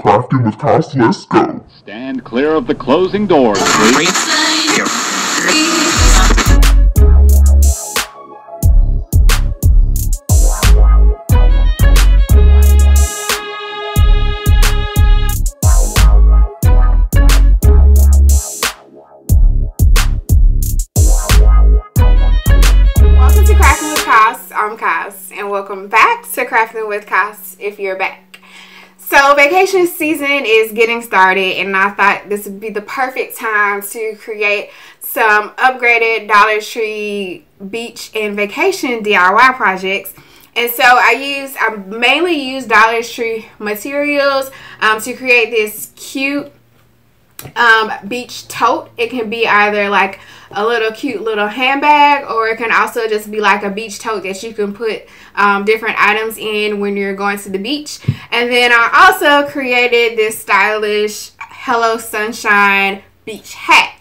Crafting with Cos, let's go. Stand clear of the closing doors, please. Welcome to Crafting with Cos. I'm Cos, and welcome back to Crafting with Cos if you're back. So vacation season is getting started, and I thought this would be the perfect time to create some upgraded Dollar Tree beach and vacation DIY projects. And so I mainly use Dollar Tree materials to create this cute beach tote. It can be either like a little cute little handbag, or it can also just be like a beach tote that you can put different items in when you're going to the beach. And then I also created this stylish Hello Sunshine beach hat.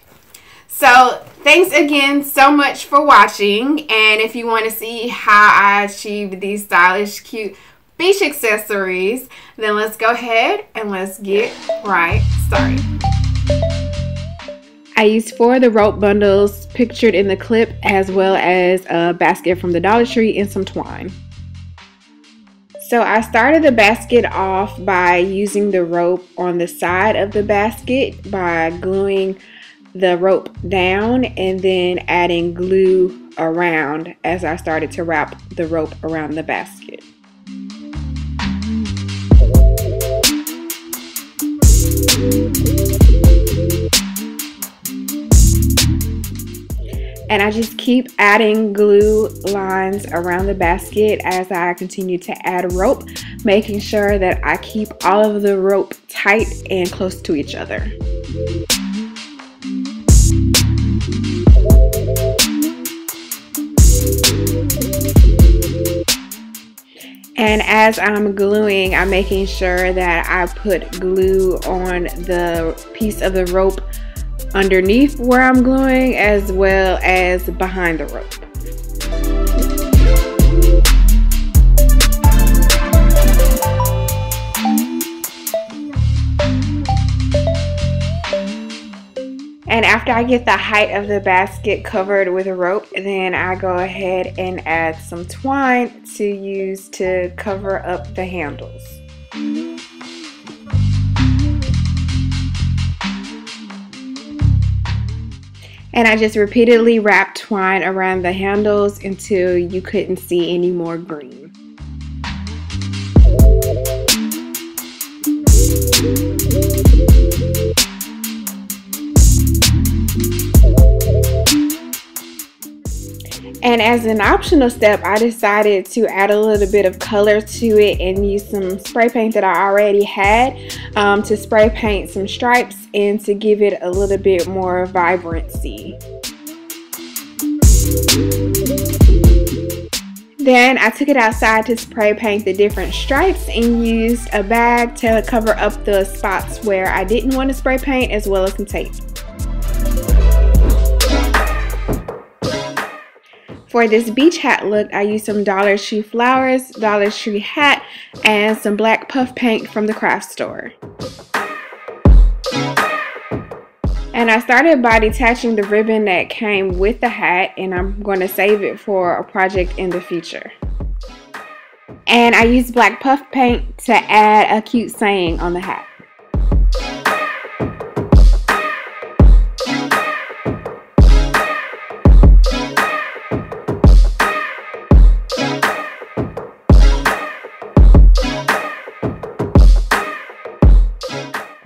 So thanks again so much for watching, and if you want to see how I achieved these stylish cute beach accessories, then let's go ahead and let's get right started. I used 4 of the rope bundles pictured in the clip, as well as a basket from the Dollar Tree and some twine. So I started the basket off by using the rope on the side of the basket by gluing the rope down and then adding glue around as I started to wrap the rope around the basket. And I just keep adding glue lines around the basket as I continue to add rope, making sure that I keep all of the rope tight and close to each other. And as I'm gluing, I'm making sure that I put glue on the piece of the rope underneath where I'm gluing, as well as behind the rope. And after I get the height of the basket covered with rope, then I go ahead and add some twine to use to cover up the handles. And I just repeatedly wrapped twine around the handles until you couldn't see any more green. And as an optional step, I decided to add a little bit of color to it and use some spray paint that I already had to spray paint some stripes and to give it a little bit more vibrancy. Then I took it outside to spray paint the different stripes and used a bag to cover up the spots where I didn't want to spray paint, as well as some tape. For this beach hat look, I used some Dollar Tree flowers, Dollar Tree hat, and some black puff paint from the craft store. And I started by detaching the ribbon that came with the hat, and I'm going to save it for a project in the future. And I used black puff paint to add a cute saying on the hat.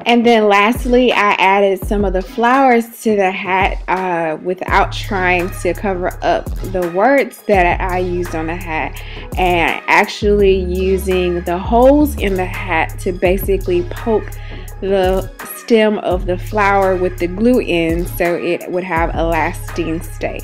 And then lastly, I added some of the flowers to the hat without trying to cover up the words that I used on the hat, and actually using the holes in the hat to basically poke the stem of the flower with the glue in so it would have a lasting stay.